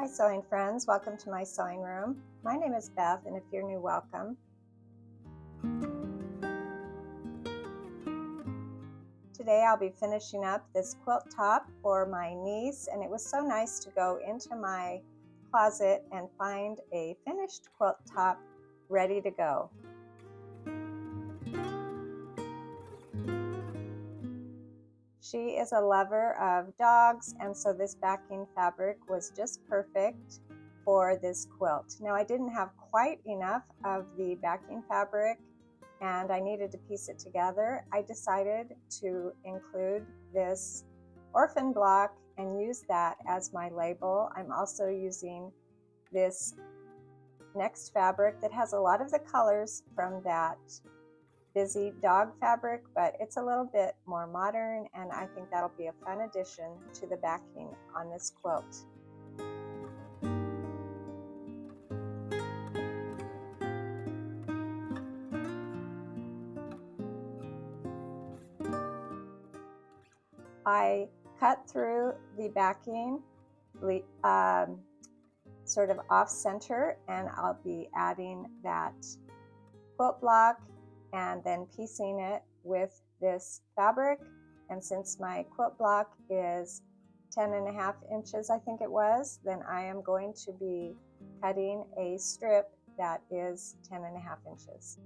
sewing friends, welcome to my sewing room. My name is Beth, and if you're new, welcome. Today I'll be finishing up this quilt top for my niece, and it was so nice to go into my closet and find a finished quilt top ready to go. She is a lover of dogs, and so this backing fabric was just perfect for this quilt. Now, I didn't have quite enough of the backing fabric and I needed to piece it together. I decided to include this orphan block and use that as my label. I'm also using this next fabric that has a lot of the colors from that busy dog fabric, but it's a little bit more modern, and I think that'll be a fun addition to the backing on this quilt. I cut through the backing sort of off center, and I'll be adding that quilt block and then piecing it with this fabric. And since my quilt block is 10.5 inches, I think it was, then I am going to be cutting a strip that is 10.5 inches.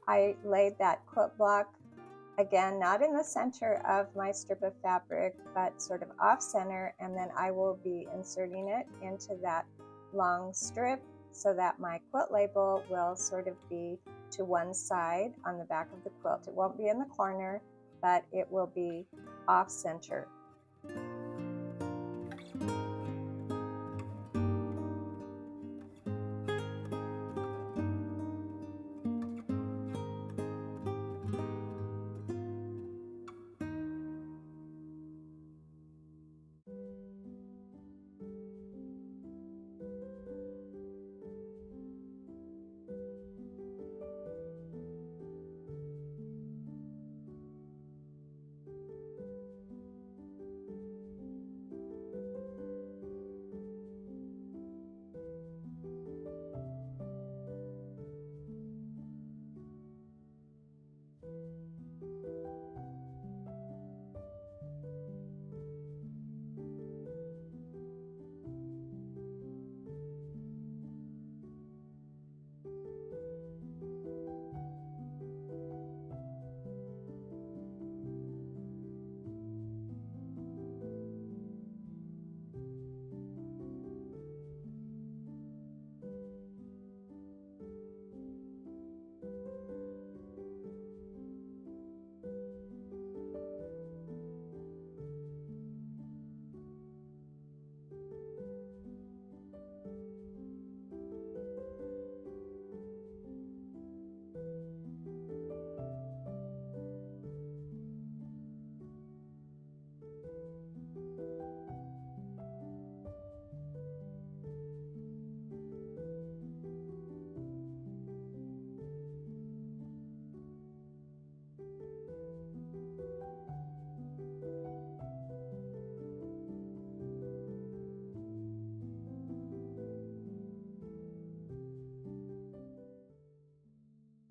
I laid that quilt block, again, not in the center of my strip of fabric, but sort of off center, and then I will be inserting it into that long strip so that my quilt label will sort of be to one side on the back of the quilt. It won't be in the corner, but it will be off center.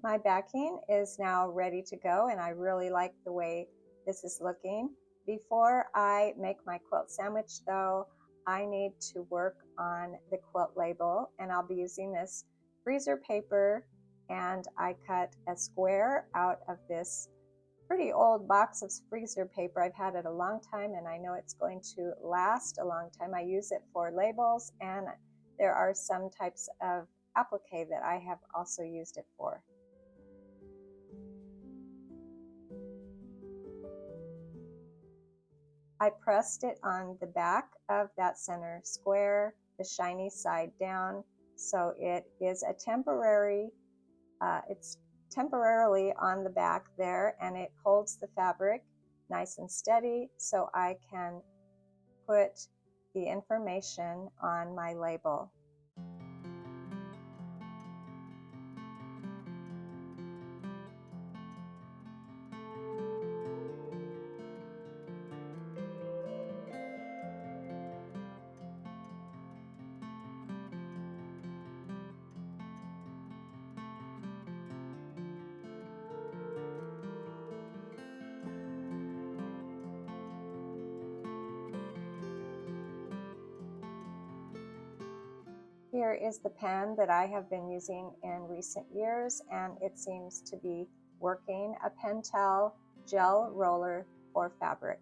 My backing is now ready to go, and I really like the way this is looking. Before I make my quilt sandwich though, I need to work on the quilt label, and I'll be using this freezer paper, and I cut a square out of this pretty old box of freezer paper. I've had it a long time, and I know it's going to last a long time. I use it for labels, and there are some types of applique that I have also used it for. I pressed it on the back of that center square, the shiny side down, so it is a temporary, it's temporarily on the back there, and it holds the fabric nice and steady so I can put the information on my label. Here is the pen that I have been using in recent years, and it seems to be working, a Pentel gel roller for fabric.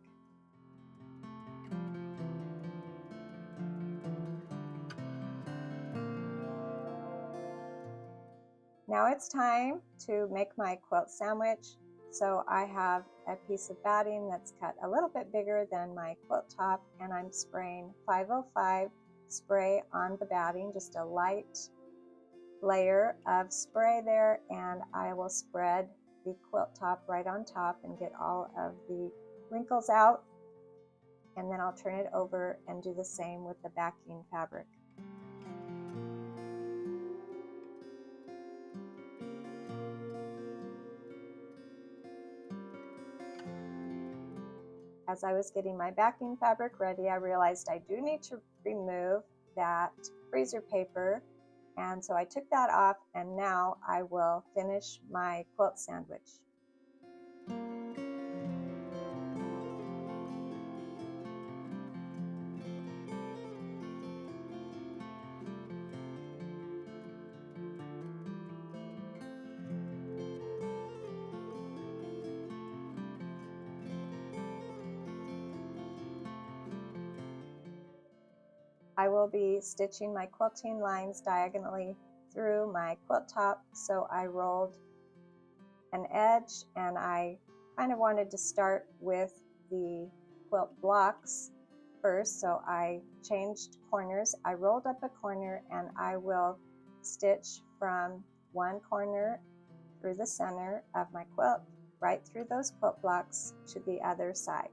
Now it's time to make my quilt sandwich. So I have a piece of batting that's cut a little bit bigger than my quilt top, and I'm spraying 505 spray on the batting, just a light layer of spray there, and I will spread the quilt top right on top and get all of the wrinkles out, and then I'll turn it over and do the same with the backing fabric. As I was getting my backing fabric ready, I realized I do need to remove that freezer paper, and so I took that off, and now I will finish my quilt sandwich. I will be stitching my quilting lines diagonally through my quilt top, so I rolled an edge, and I kind of wanted to start with the quilt blocks first, so I changed corners. I rolled up a corner, and I will stitch from one corner through the center of my quilt, right through those quilt blocks to the other side.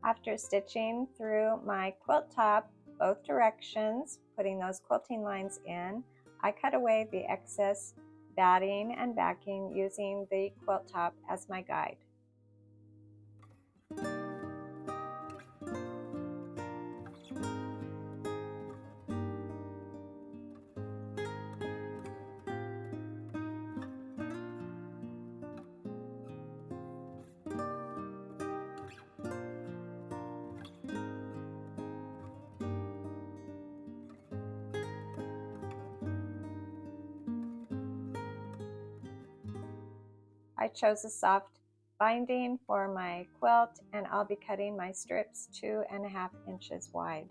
After stitching through my quilt top both directions, putting those quilting lines in, I cut away the excess batting and backing using the quilt top as my guide. I chose a soft binding for my quilt, and I'll be cutting my strips 2.5 inches wide.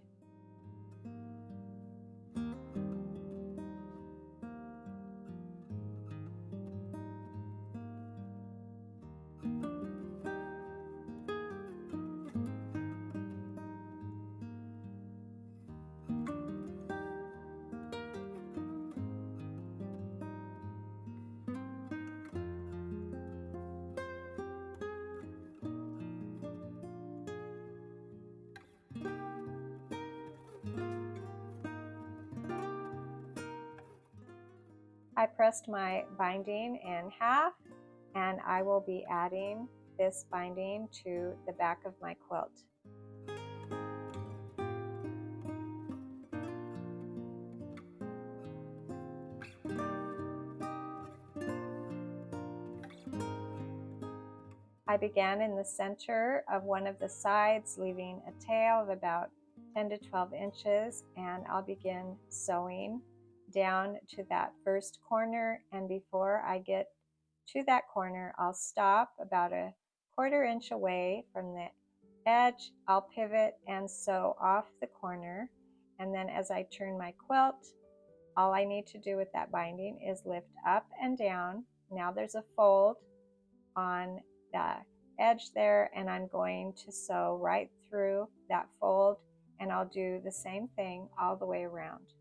I pressed my binding in half, and I will be adding this binding to the back of my quilt. I began in the center of one of the sides, leaving a tail of about 10 to 12 inches, and I'll begin sewing down to that first corner, and before I get to that corner, I'll stop about a 1/4 inch away from the edge. I'll pivot and sew off the corner, and then as I turn my quilt, all I need to do with that binding is lift up and down. Now there's a fold on the edge there, and I'm going to sew right through that fold, and I'll do the same thing all the way around.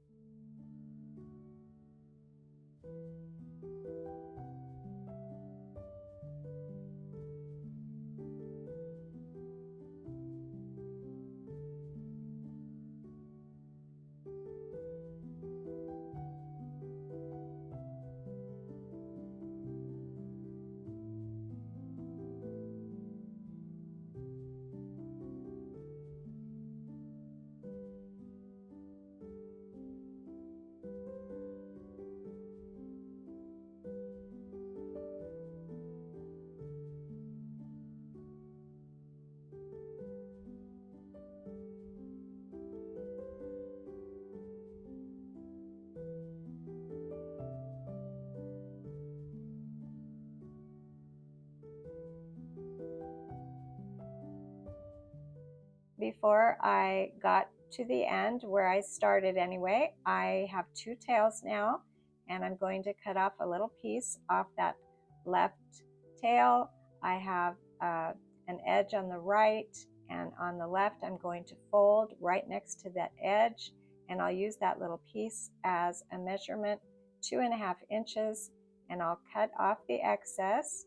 Before I got to the end where I started anyway, I have 2 tails now, and I'm going to cut off a little piece off that left tail. I have an edge on the right, and on the left I'm going to fold right next to that edge, and I'll use that little piece as a measurement, 2.5 inches, and I'll cut off the excess.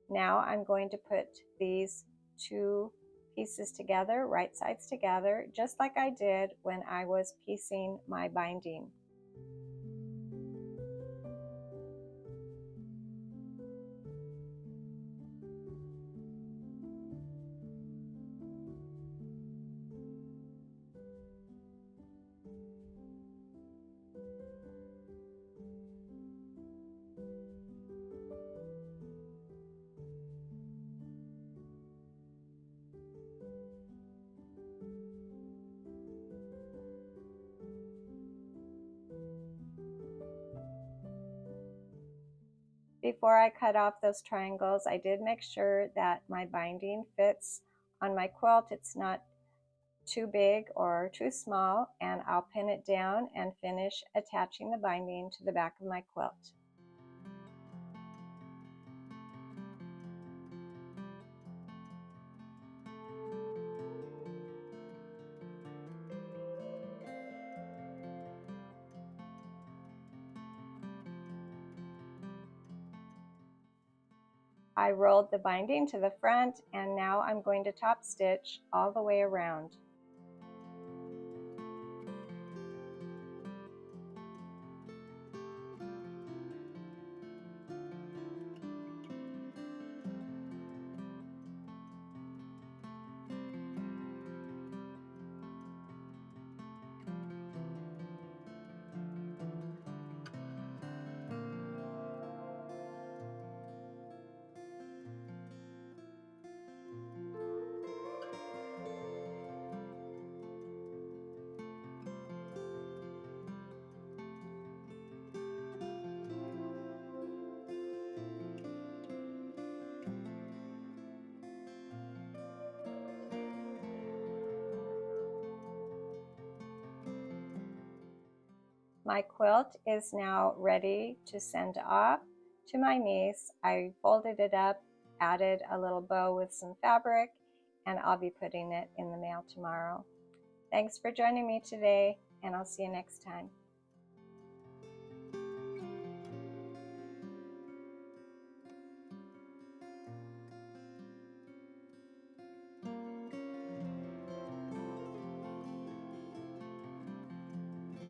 Now I'm going to put these 2 pieces together, right sides together, just like I did when I was piecing my binding. Before I cut off those triangles, I did make sure that my binding fits on my quilt. It's not too big or too small, and I'll pin it down and finish attaching the binding to the back of my quilt. I rolled the binding to the front, and now I'm going to top stitch all the way around. My quilt is now ready to send off to my niece. I folded it up, added a little bow with some fabric, and I'll be putting it in the mail tomorrow. Thanks for joining me today, and I'll see you next time.